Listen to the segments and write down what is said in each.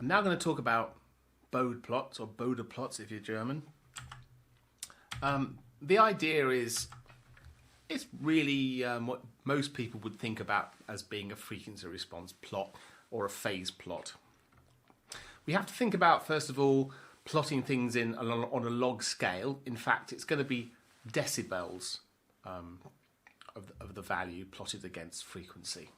I'm now going to talk about Bode plots, or Bode plots if you're German. The idea is, it's really what most people would think about as being a frequency response plot or a phase plot. We have to think about, first of all, plotting things on a log scale. In fact, it's going to be decibels of the value plotted against frequency.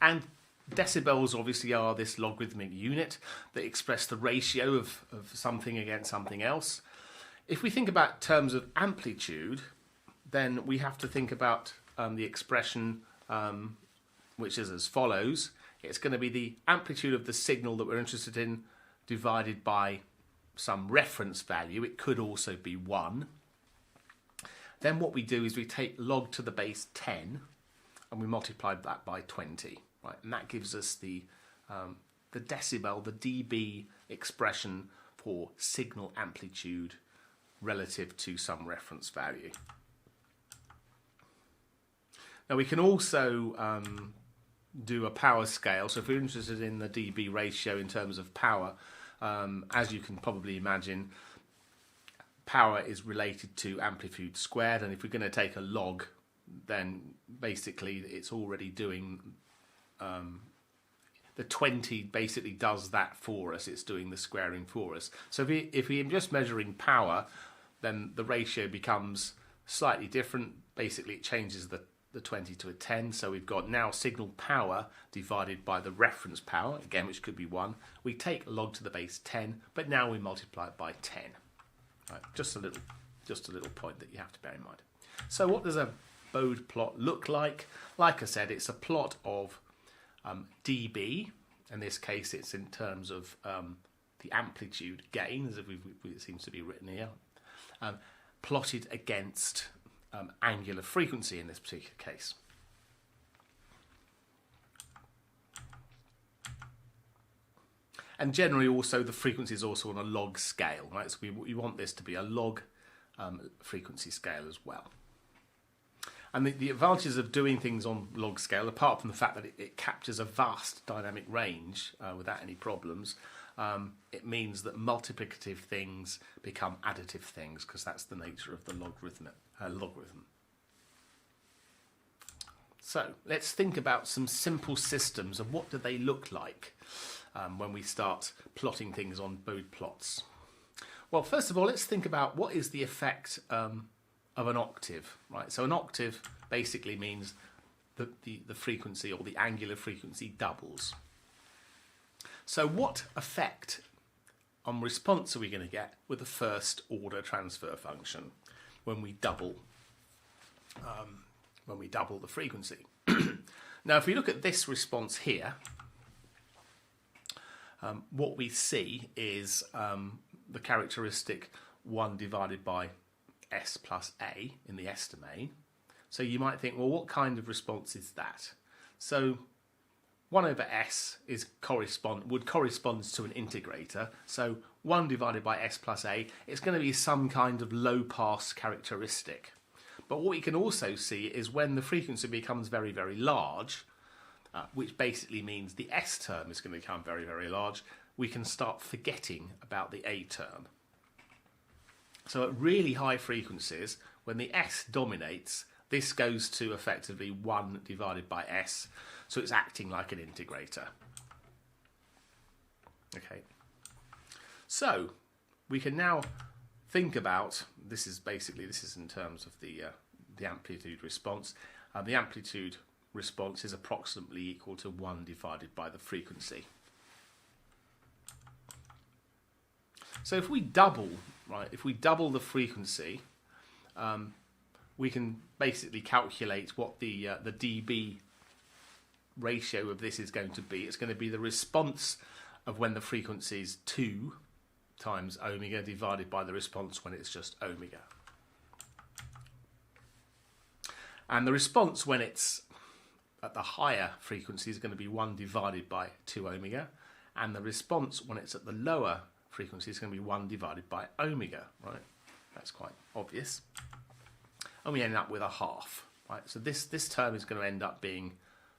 And decibels obviously are this logarithmic unit that express the ratio of something against something else. If we think about terms of amplitude, then we have to think about the expression which is as follows. It's going to be the amplitude of the signal that we're interested in divided by some reference value. It could also be 1. Then what we do is we take log to the base 10 and we multiply that by 20. Right? And that gives us the decibel, the dB expression for signal amplitude relative to some reference value. Now we can also do a power scale. So if we're interested in the dB ratio in terms of power, as you can probably imagine, power is related to amplitude squared, and if we're going to take a log, then basically it's already doing the 20 basically does that for us. It's doing the squaring for us. So if we're just measuring power, then the ratio becomes slightly different. Basically it changes the 20 to a 10, so we've got now signal power divided by the reference power, again, which could be 1. We take log to the base 10, but now we multiply it by 10. Right, just a little point that you have to bear in mind. So what does a Bode plot look like? Like I said, it's a plot of dB. In this case, it's in terms of the amplitude gain, as it seems to be written here, plotted against angular frequency in this particular case. And generally also the frequency is also on a log scale, right? So we want this to be a log frequency scale as well. And the advantages of doing things on log scale, apart from the fact that it captures a vast dynamic range without any problems, it means that multiplicative things become additive things, because that's the nature of the logarithm. So let's think about some simple systems and what do they look like when we start plotting things on Bode plots. Well, first of all, let's think about what is the effect of an octave, right? So an octave basically means that the frequency, or the angular frequency, doubles. So what effect on response are we going to get with the first order transfer function when we double the frequency? Now, if we look at this response here, what we see is the characteristic 1 divided by s plus a in the s domain. So you might think, well, what kind of response is that? So 1 over s would correspond to an integrator. So 1 divided by s plus a, it's going to be some kind of low pass characteristic. But what we can also see is when the frequency becomes very, very large, which basically means the s term is going to become very, very large, we can start forgetting about the a term. So at really high frequencies, when the s dominates, this goes to effectively 1 divided by s, so it's acting like an integrator. Okay. So we can now think about, this is in terms of the amplitude response. The amplitude response is approximately equal to 1 divided by the frequency. So if we double the frequency, we can basically calculate what the dB ratio of this is going to be. It's going to be the response of when the frequency is 2 times omega divided by the response when it's just omega. And the response when it's at the higher frequency is going to be 1 divided by 2 omega, and the response when it's at the lower frequency is going to be 1 divided by omega, right? That's quite obvious. And we end up with a half, right? So this term is going to end up being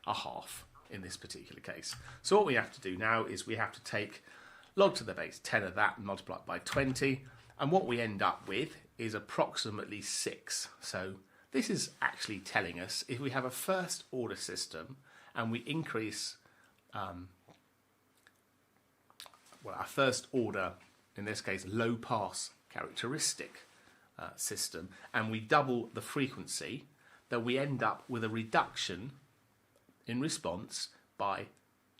a half, in this particular case. So what we have to do now is we have to take log to the base 10 of that and multiply it by 20, and what we end up with is approximately 6. So this is actually telling us if we have a first order system and we increase our first order, in this case low pass characteristic system, and we double the frequency, then we end up with a reduction in response by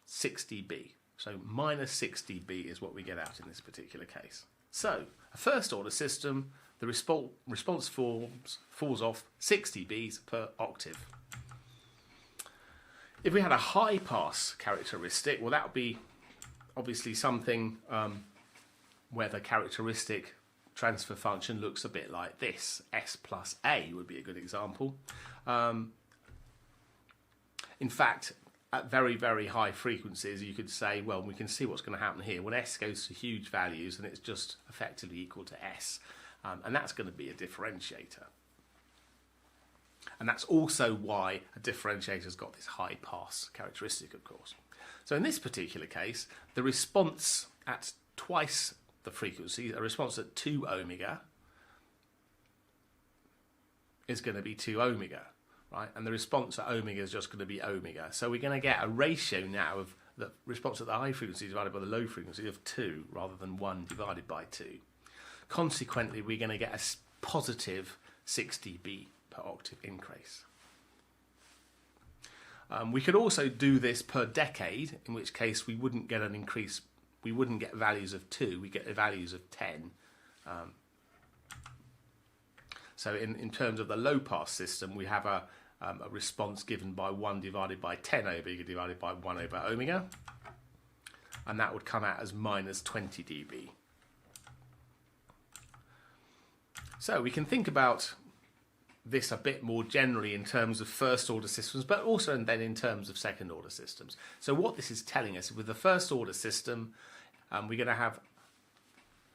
6 dB. So minus 6 dB is what we get out in this particular case. So a first order system, the response falls off 6 dBs per octave. If we had a high pass characteristic, well, that would be obviously something where the characteristic transfer function looks a bit like this. S plus A would be a good example. In fact, at very, very high frequencies, you could say, well, we can see what's going to happen here. When S goes to huge values, and it's just effectively equal to S. And that's going to be a differentiator. And that's also why a differentiator's got this high pass characteristic, of course. So in this particular case, the response at twice the frequency, a response at 2 omega, is going to be 2 omega, right? And the response at omega is just going to be omega. So we're going to get a ratio now of the response at the high frequency divided by the low frequency of 2 rather than 1 divided by 2. Consequently, we're going to get a positive 6 dB per octave increase. We could also do this per decade, in which case we wouldn't get an increase. We wouldn't get values of 2, we get values of 10. So in terms of the low pass system, we have a response given by 1 divided by 10 omega divided by 1 over omega, and that would come out as minus 20 dB. So we can think about this a bit more generally in terms of first order systems, but also then in terms of second order systems. So what this is telling us, with the first order system, we're going to have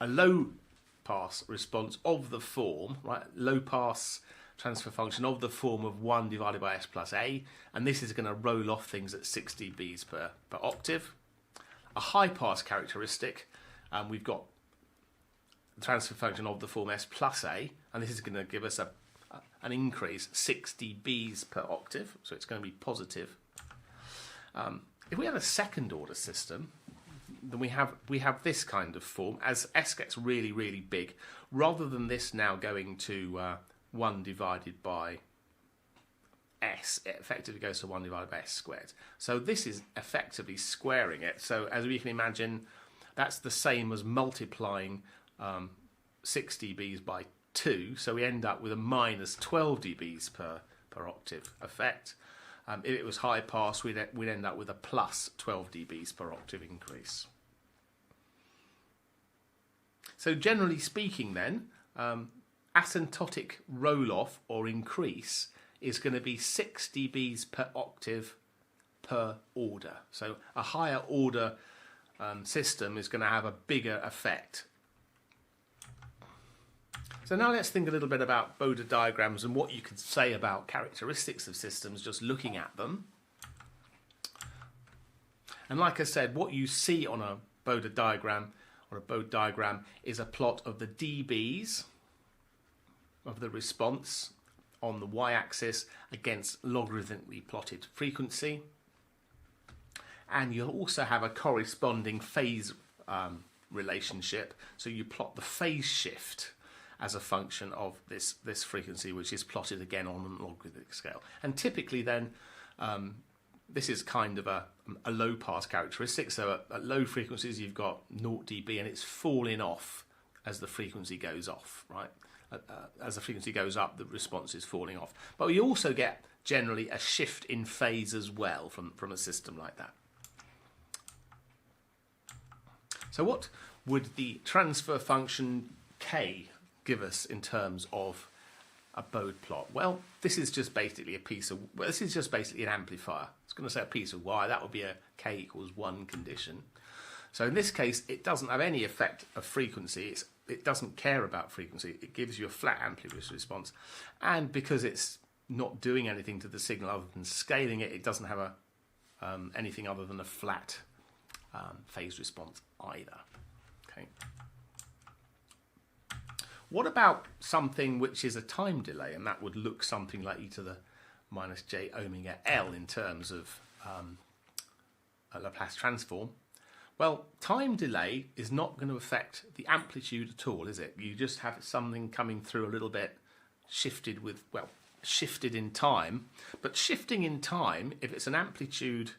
a low pass response of the form, right? Low pass transfer function of the form of 1 divided by S plus A, and this is going to roll off things at 6 dBs per octave. A high pass characteristic, we've got the transfer function of the form S plus A, and this is going to give us an increase 6 dBs per octave, so it's going to be positive. If we have a second order system, then we have this kind of form. As S gets really, really big, rather than this now going to 1 divided by S, it effectively goes to 1 divided by S squared. So this is effectively squaring it. So as we can imagine, that's the same as multiplying 6 dBs by 2, so we end up with a minus 12 dBs per octave effect. If it was high pass, we'd end up with a plus 12 dBs per octave increase. So generally speaking then, asymptotic roll-off or increase is going to be 6 dBs per octave per order. So a higher order system is going to have a bigger effect. So now let's think a little bit about Bode diagrams and what you could say about characteristics of systems just looking at them. And like I said, what you see on a Bode diagram is a plot of the dBs of the response on the y-axis against logarithmically plotted frequency. And you'll also have a corresponding phase relationship. So you plot the phase shift as a function of this frequency, which is plotted again on a logarithmic scale. And typically then, this is kind of a low pass characteristic. So at low frequencies, you've got 0 dB, and it's falling off as the frequency goes off, right? As the frequency goes up, the response is falling off. But we also get generally a shift in phase as well from a system like that. So what would the transfer function K give us in terms of a Bode plot? Well, this is just basically an amplifier. It's going to say a piece of wire. That would be a K equals 1 condition. So in this case, it doesn't have any effect of frequency. It doesn't care about frequency. It gives you a flat amplitude response. And because it's not doing anything to the signal other than scaling it, it doesn't have anything other than a flat phase response either. Okay. What about something which is a time delay, and that would look something like e to the minus j omega L in terms of a Laplace transform? Well, time delay is not going to affect the amplitude at all, is it? You just have something coming through a little bit shifted with, well, shifted in time. But shifting in time, if it's an amplitude,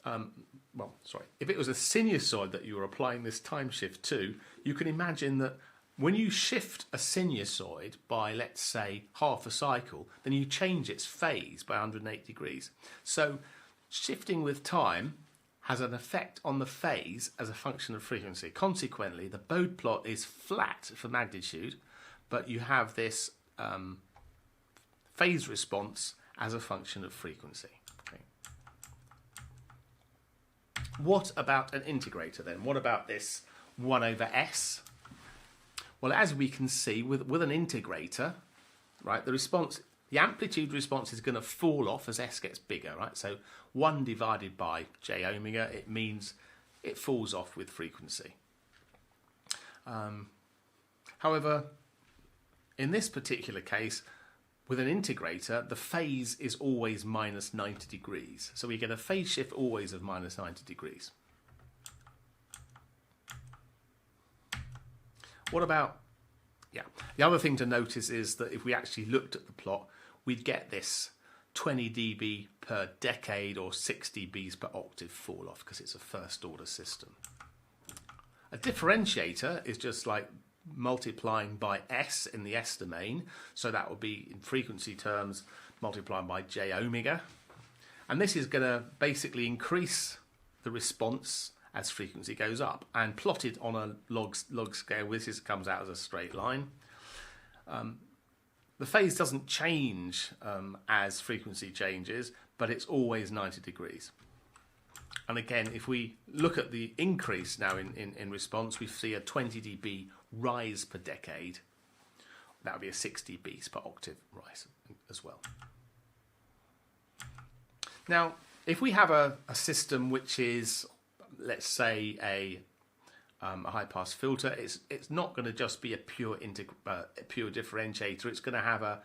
if it was a sinusoid that you were applying this time shift to, you can imagine that when you shift a sinusoid by, let's say, half a cycle, then you change its phase by 180 degrees. So shifting with time has an effect on the phase as a function of frequency. Consequently, the Bode plot is flat for magnitude, but you have this phase response as a function of frequency. Okay. What about an integrator then? What about this 1 over s? Well, as we can see with an integrator, right, the amplitude response is going to fall off as s gets bigger, right? So 1 divided by j omega, it means it falls off with frequency. However, in this particular case, with an integrator, the phase is always minus 90 degrees. So we get a phase shift always of minus 90 degrees. What about, the other thing to notice is that if we actually looked at the plot, we'd get this 20 dB per decade or 6 dBs per octave fall off because it's a first order system. A differentiator is just like multiplying by s in the s domain, so that would be in frequency terms multiplying by j omega, and this is going to basically increase the response as frequency goes up, and plotted on a log scale, this comes out as a straight line. The phase doesn't change as frequency changes, but it's always 90 degrees. And again, if we look at the increase now in response, we see a 20 dB rise per decade. That would be a 6 dBs per octave rise as well. Now, if we have a system which is, let's say, a high-pass filter, it's not going to just be a pure differentiator. It's going to have a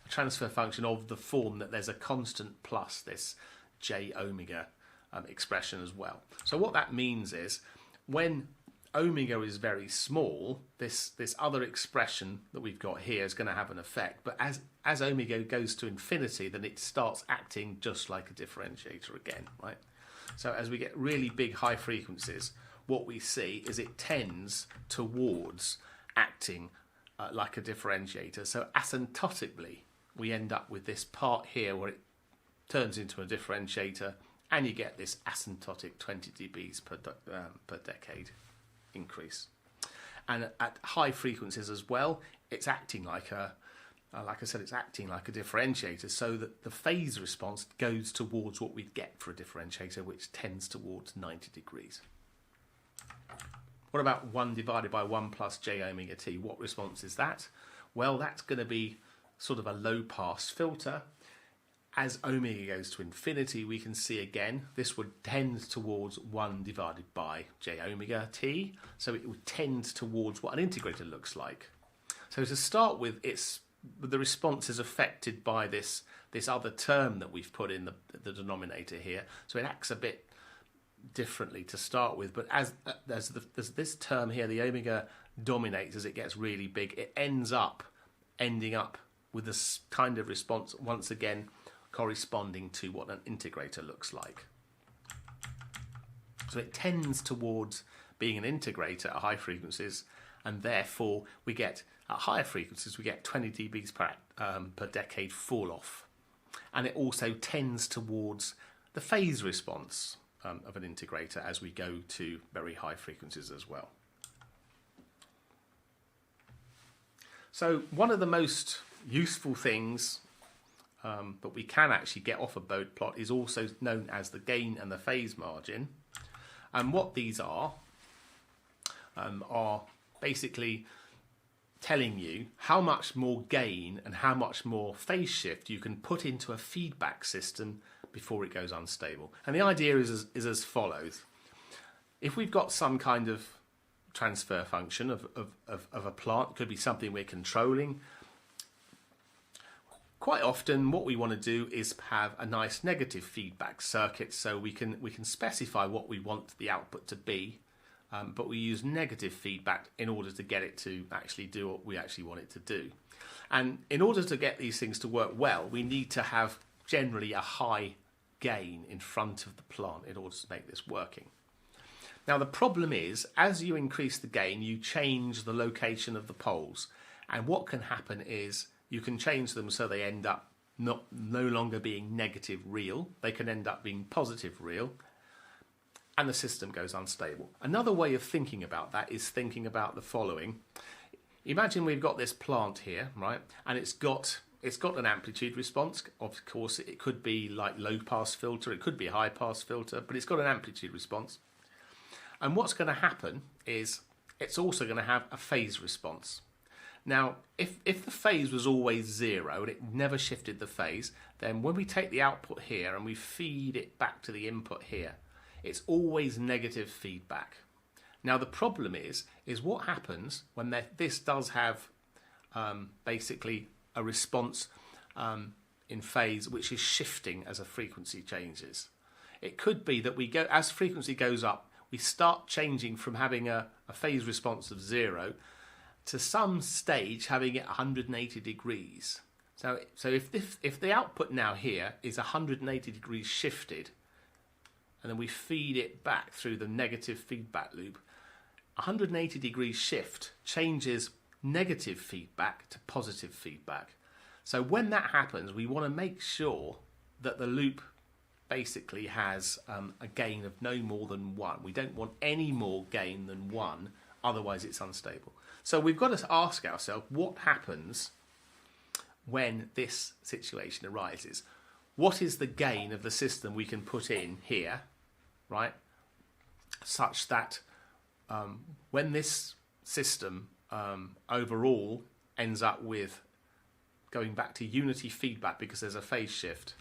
transfer function of the form that there's a constant plus this j omega expression as well. So what that means is when omega is very small, this other expression that we've got here is going to have an effect. But as omega goes to infinity, then it starts acting just like a differentiator again, right? So as we get really big high frequencies, what we see is it tends towards acting like a differentiator. So asymptotically, we end up with this part here where it turns into a differentiator, and you get this asymptotic 20 dBs per decade increase. And at high frequencies as well, it's acting like it's acting like a differentiator, so that the phase response goes towards what we'd get for a differentiator, which tends towards 90 degrees. What about 1 divided by 1 plus j omega t? What response is that? Well, that's going to be sort of a low-pass filter. As omega goes to infinity, we can see again, this would tend towards 1 divided by j omega t. So it would tend towards what an integrator looks like. So to start with, the response is affected by this other term that we've put in the denominator here. So it acts a bit differently to start with, but as this term here, the omega dominates as it gets really big, it ending up with this kind of response once again corresponding to what an integrator looks like. So it tends towards being an integrator at high frequencies, and therefore we get at higher frequencies we get 20 dBs per decade fall off, and it also tends towards the phase response of an integrator as we go to very high frequencies as well. So one of the most useful things that we can actually get off a Bode plot is also known as the gain and the phase margin. And what these are basically telling you how much more gain and how much more phase shift you can put into a feedback system before it goes unstable. And the idea is as follows. If we've got some kind of transfer function of a plant, it could be something we're controlling. Quite often what we want to do is have a nice negative feedback circuit, so we can specify what we want the output to be, but we use negative feedback in order to get it to actually do what we actually want it to do. And in order to get these things to work well, we need to have generally a high gain in front of the plant in order to make this working. Now the problem is, as you increase the gain, you change the location of the poles, and what can happen is you can change them so they end up no longer being negative real, they can end up being positive real, and the system goes unstable. Another way of thinking about that is thinking about the following. Imagine we've got this plant here, right, and it's got an amplitude response. Of course, it could be like low pass filter, it could be a high pass filter, but it's got an amplitude response. And what's going to happen is it's also going to have a phase response. Now, if the phase was always 0 and it never shifted the phase, then when we take the output here and we feed it back to the input here, it's always negative feedback. Now, the problem is what happens when this does have basically a response in phase which is shifting as a frequency changes. It could be that as frequency goes up, we start changing from having a phase response of 0 to some stage having it 180 degrees. So if the output now here is 180 degrees shifted, and then we feed it back through the negative feedback loop, 180 degrees shift changes negative feedback to positive feedback. So when that happens, we want to make sure that the loop basically has a gain of no more than 1. We don't want any more gain than 1, otherwise it's unstable. So we've got to ask ourselves, what happens when this situation arises? What is the gain of the system we can put in here, right, such that when this system overall ends up with going back to unity feedback because there's a phase shift,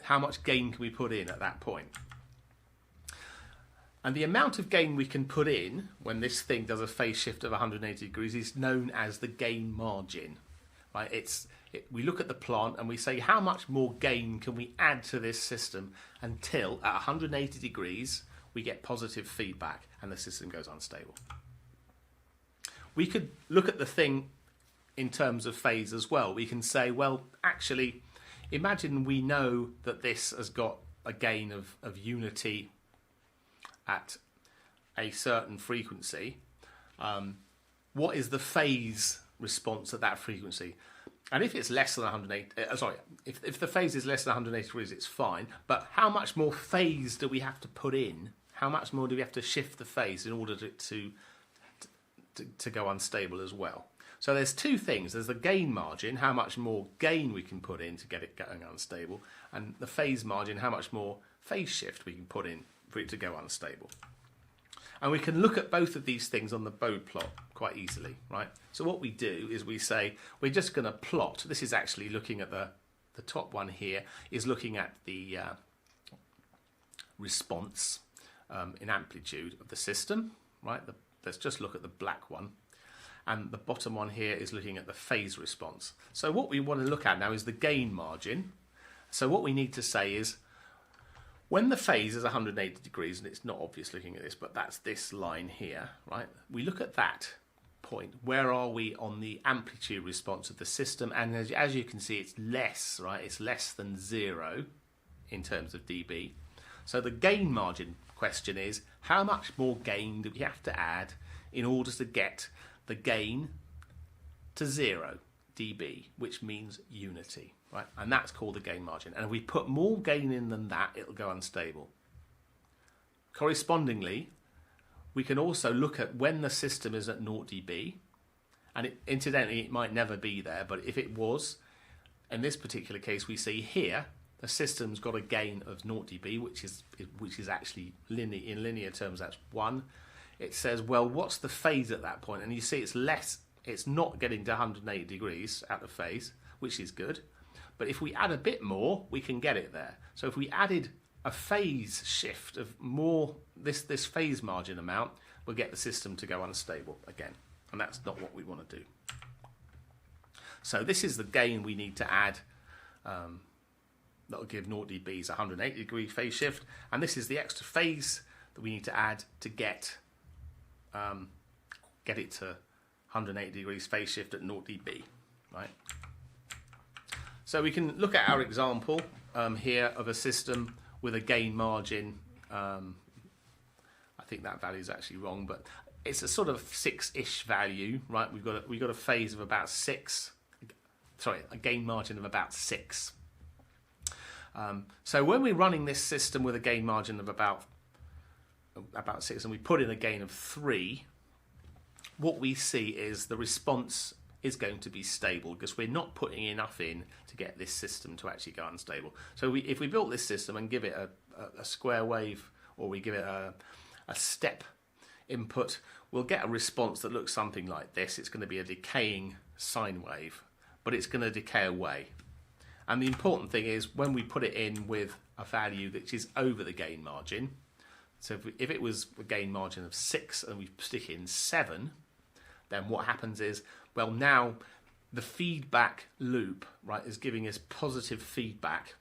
how much gain can we put in at that point? And the amount of gain we can put in when this thing does a phase shift of 180 degrees is known as the gain margin. Right? We look at the plant and we say how much more gain can we add to this system until at 180 degrees we get positive feedback and the system goes unstable. We could look at the thing in terms of phase as well. We can say, well, actually, imagine we know that this has got a gain of unity at a certain frequency. What is the phase response at that frequency? And if it's less than 180, if the phase is less than 180 degrees, it's fine. But how much more phase do we have to put in? How much more do we have to shift the phase in order to go unstable as well? So there's two things. There's the gain margin, how much more gain we can put in to get it going unstable, and the phase margin, how much more phase shift we can put in for it to go unstable. And we can look at both of these things on the Bode plot quite easily, right? So what we do is we say we're just going to plot. This is actually looking at the top one here is looking at the response in amplitude of the system, right? Let's just look at the black one. And the bottom one here is looking at the phase response. So what we want to look at now is the gain margin. So what we need to say is, when the phase is 180 degrees, and it's not obvious looking at this, but that's this line here, right? We look at that point. Where are we on the amplitude response of the system? And as you can see, it's less, right? It's less than 0 in terms of dB. So the gain margin question is, how much more gain do we have to add in order to get the gain to 0 dB, which means unity, right? And that's called the gain margin. And if we put more gain in than that, it'll go unstable. Correspondingly, we can also look at when the system is at 0 dB, and incidentally, it might never be there, but if it was, in this particular case, we see here, the system's got a gain of 0 dB, which is actually in linear terms, that's 1. it says, well, what's the phase at that point? And you see it's less, it's not getting to 180 degrees out of phase, which is good. But if we add a bit more, we can get it there. So if we added a phase shift of more, this phase margin amount, we'll get the system to go unstable again. And that's not what we want to do. So this is the gain we need to add. That'll give 0 dBs 180 degree phase shift. And this is the extra phase that we need to add to get it to 180 degrees phase shift at 0 dB, right? So we can look at our example here of a system with a gain margin. I think that value is actually wrong, but it's a sort of 6-ish value, right? We've got a phase of about 6. Sorry, a gain margin of about 6. So when we're running this system with a gain margin of about 6, and we put in a gain of 3, what we see is the response is going to be stable because we're not putting enough in to get this system to actually go unstable. So if we built this system and give it a square wave, or we give it a step input, we'll get a response that looks something like this. It's going to be a decaying sine wave, but it's going to decay away. And the important thing is when we put it in with a value that is over the gain margin, so if it was a gain margin of 6 and we stick in 7, then what happens is, well, now the feedback loop, right, is giving us positive feedback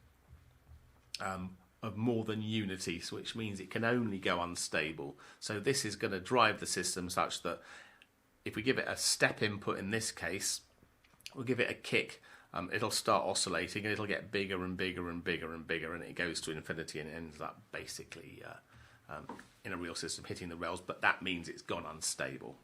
of more than unity, so which means it can only go unstable. So this is going to drive the system such that if we give it a step input in this case, we'll give it a kick, it'll start oscillating and it'll get bigger and bigger and bigger and bigger, and it goes to infinity and it ends up basically in a real system hitting the rails, but that means it's gone unstable.